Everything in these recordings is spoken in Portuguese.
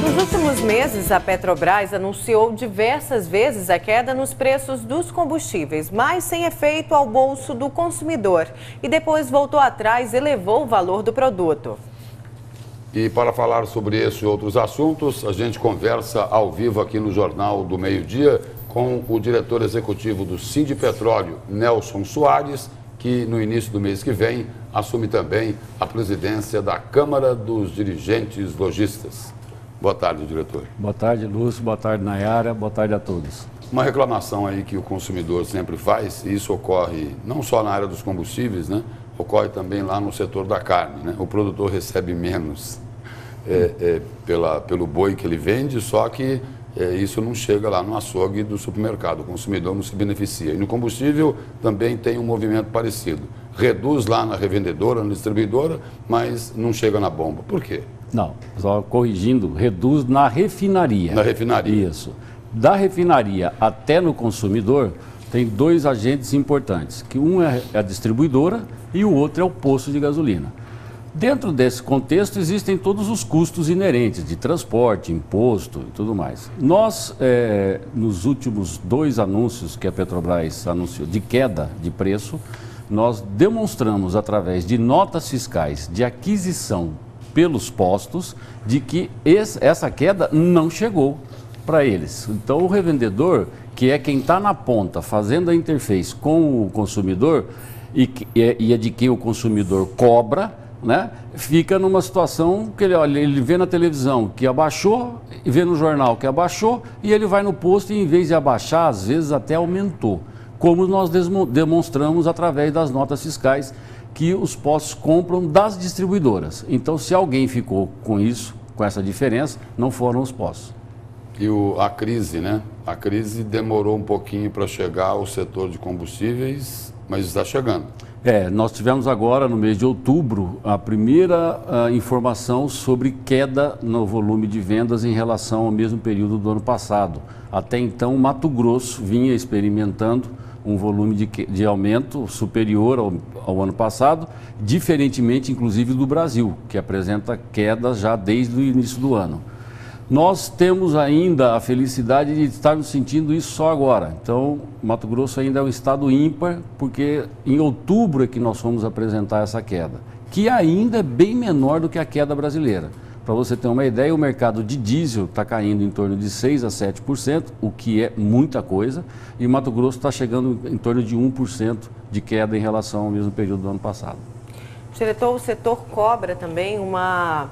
Nos últimos meses, a Petrobras anunciou diversas vezes a queda nos preços dos combustíveis, mas sem efeito ao bolso do consumidor. E depois voltou atrás e elevou o valor do produto. E para falar sobre esse e outros assuntos, a gente conversa ao vivo aqui no Jornal do Meio-Dia com o diretor executivo do Sindipetróleo, Nelson Soares, que no início do mês que vem assume também a presidência da Câmara dos Dirigentes Lojistas. Boa tarde, diretor. Boa tarde, Lúcio. Boa tarde, Nayara. Boa tarde a todos. Uma reclamação aí que o consumidor sempre faz, e isso ocorre não só na área dos combustíveis, né? Ocorre também lá no setor da carne, né? O produtor recebe menos pelo boi que ele vende, só que isso não chega lá no açougue do supermercado, o consumidor não se beneficia. E no combustível também tem um movimento parecido. Reduz lá na revendedora, na distribuidora, mas não chega na bomba. Por quê? Não, só corrigindo, reduz na refinaria. Na refinaria. Isso. Da refinaria até no consumidor, tem dois agentes importantes, que um é a distribuidora e o outro é o posto de gasolina. Dentro desse contexto, existem todos os custos inerentes de transporte, imposto e tudo mais. Nós, nos últimos dois anúncios que a Petrobras anunciou de queda de preço, nós demonstramos através de notas fiscais de aquisição pelos postos de que essa queda não chegou para eles. Então, o revendedor, que é quem está na ponta fazendo a interface com o consumidor e é de quem o consumidor cobra, né, fica numa situação que ele vê na televisão que abaixou, e vê no jornal que abaixou, e ele vai no posto e, em vez de abaixar, às vezes até aumentou. Como nós demonstramos através das notas fiscais que os postos compram das distribuidoras. Então, se alguém ficou com isso, com essa diferença, não foram os postos. E a crise, né? A crise demorou um pouquinho para chegar ao setor de combustíveis, mas está chegando. Nós tivemos agora, no mês de outubro, a primeira informação sobre queda no volume de vendas em relação ao mesmo período do ano passado. Até então, Mato Grosso vinha experimentando um volume de aumento superior ao ano passado, diferentemente, inclusive, do Brasil, que apresenta quedas já desde o início do ano. Nós temos ainda a felicidade de estarmos sentindo isso só agora. Então, Mato Grosso ainda é um estado ímpar, porque em outubro é que nós fomos apresentar essa queda, que ainda é bem menor do que a queda brasileira. Para você ter uma ideia, o mercado de diesel está caindo em torno de 6% a 7%, o que é muita coisa, e o Mato Grosso está chegando em torno de 1% de queda em relação ao mesmo período do ano passado. Diretor, o setor cobra também uma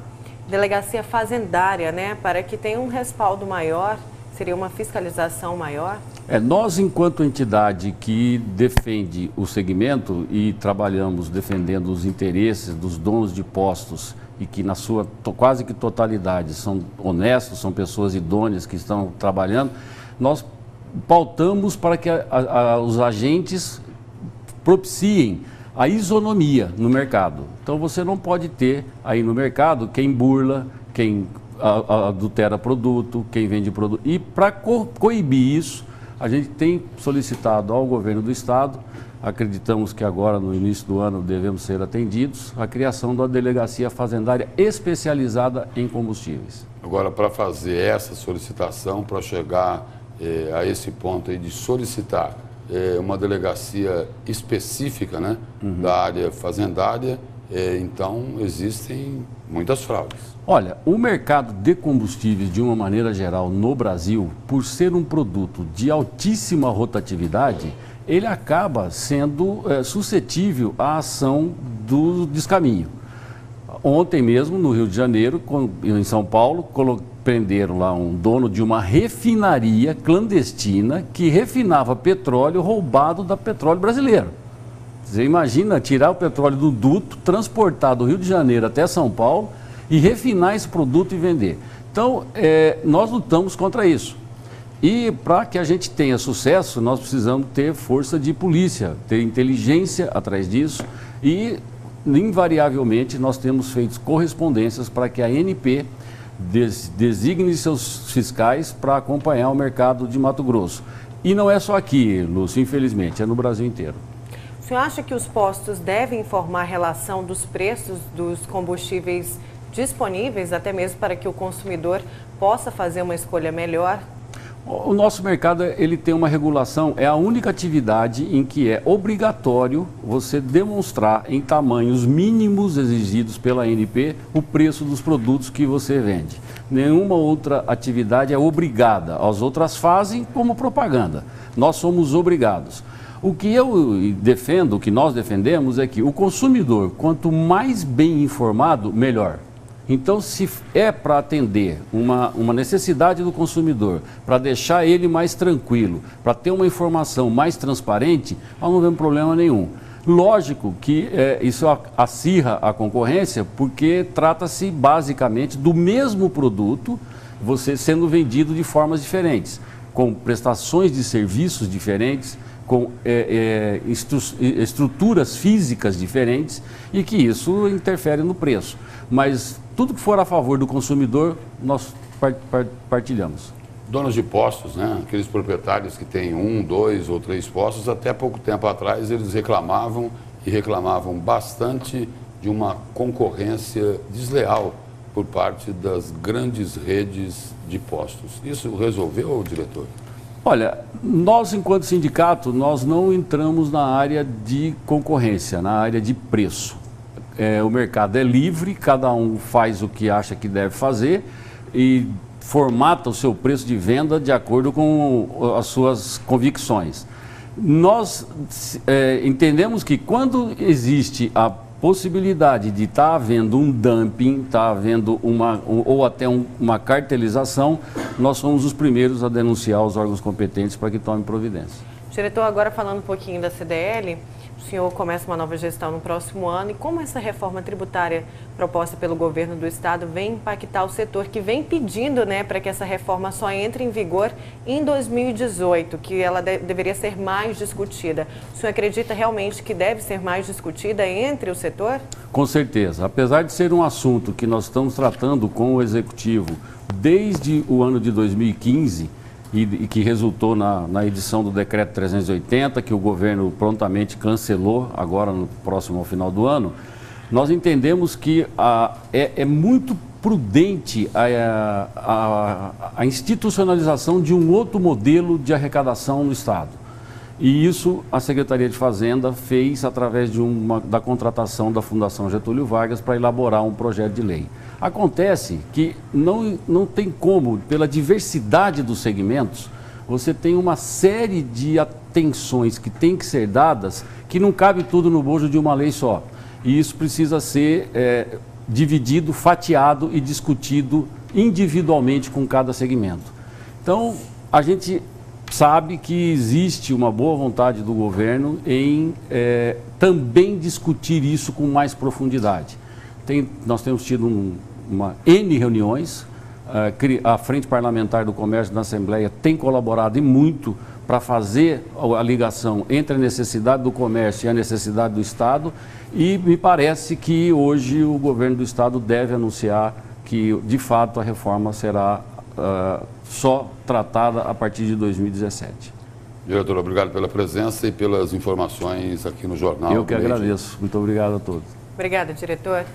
delegacia fazendária, né, para que tenha um respaldo maior, seria uma fiscalização maior? Nós, enquanto entidade que defende o segmento e trabalhamos defendendo os interesses dos donos de postos e que na sua quase que totalidade são honestos, são pessoas idôneas que estão trabalhando, nós pautamos para que os agentes propiciem a isonomia no mercado. Então, você não pode ter aí no mercado quem burla, quem adultera produto, quem vende produto. E para coibir isso, a gente tem solicitado ao governo do estado, acreditamos que agora no início do ano devemos ser atendidos, a criação da delegacia fazendária especializada em combustíveis. Agora, para fazer essa solicitação, para chegar a esse ponto aí de solicitar uma delegacia específica, né, da área fazendária, então existem muitas fraudes. Olha, o mercado de combustíveis, de uma maneira geral, no Brasil, por ser um produto de altíssima rotatividade, ele acaba sendo suscetível à ação do descaminho. Ontem mesmo, no Rio de Janeiro, em São Paulo, prenderam lá um dono de uma refinaria clandestina que refinava petróleo roubado da Petróleo Brasileiro. Você imagina tirar o petróleo do duto, transportar do Rio de Janeiro até São Paulo e refinar esse produto e vender. Então, nós lutamos contra isso. E para que a gente tenha sucesso, nós precisamos ter força de polícia, ter inteligência atrás disso e, invariavelmente, nós temos feito correspondências para que a ANP designe seus fiscais para acompanhar o mercado de Mato Grosso. E não é só aqui, Lúcio, infelizmente, é no Brasil inteiro. O senhor acha que os postos devem informar a relação dos preços dos combustíveis disponíveis, até mesmo para que o consumidor possa fazer uma escolha melhor? O nosso mercado, ele tem uma regulação, é a única atividade em que é obrigatório você demonstrar em tamanhos mínimos exigidos pela ANP o preço dos produtos que você vende. Nenhuma outra atividade é obrigada, as outras fazem como propaganda. Nós somos obrigados. O que eu defendo, o que nós defendemos é que o consumidor, quanto mais bem informado, melhor. Então, se é para atender uma necessidade do consumidor, para deixar ele mais tranquilo, para ter uma informação mais transparente, nós não vemos problema nenhum. Lógico que isso acirra a concorrência, porque trata-se basicamente do mesmo produto, você sendo vendido de formas diferentes, com prestações de serviços diferentes, com estruturas físicas diferentes, e que isso interfere no preço. Mas tudo que for a favor do consumidor, nós partilhamos. Donos de postos, né? Aqueles proprietários que têm 1, 2 ou 3 postos, até pouco tempo atrás eles reclamavam bastante de uma concorrência desleal por parte das grandes redes de postos. Isso resolveu, diretor? Olha, nós enquanto sindicato, nós não entramos na área de concorrência, na área de preço. O mercado é livre, cada um faz o que acha que deve fazer e formata o seu preço de venda de acordo com as suas convicções. Nós entendemos que quando existe a possibilidade de estar havendo um dumping, estar havendo ou até uma cartelização, nós somos os primeiros a denunciar os órgãos competentes para que tomem providência. Diretor, agora falando um pouquinho da CDL, o senhor começa uma nova gestão no próximo ano, e como essa reforma tributária proposta pelo governo do estado vem impactar o setor que vem pedindo, né, para que essa reforma só entre em vigor em 2018, que ela deveria ser mais discutida. O senhor acredita realmente que deve ser mais discutida entre o setor? Com certeza. Apesar de ser um assunto que nós estamos tratando com o Executivo desde o ano de 2015, e que resultou na edição do Decreto 380, que o governo prontamente cancelou agora no próximo ao final do ano, nós entendemos que é muito prudente a institucionalização de um outro modelo de arrecadação no Estado. E isso a Secretaria de Fazenda fez através da contratação da Fundação Getúlio Vargas para elaborar um projeto de lei. Acontece que não tem como, pela diversidade dos segmentos, você tem uma série de atenções que tem que ser dadas, que não cabe tudo no bojo de uma lei só. E isso precisa ser dividido, fatiado e discutido individualmente com cada segmento. Então, a gente sabe que existe uma boa vontade do governo em também discutir isso com mais profundidade. Nós temos tido N reuniões, a Frente Parlamentar do Comércio da Assembleia tem colaborado e muito para fazer a ligação entre a necessidade do comércio e a necessidade do Estado, e me parece que hoje o governo do Estado deve anunciar que, de fato, a reforma será só tratada a partir de 2017. Diretor, obrigado pela presença e pelas informações aqui no Jornal. Eu que agradeço. Muito obrigado a todos. Obrigada, diretor.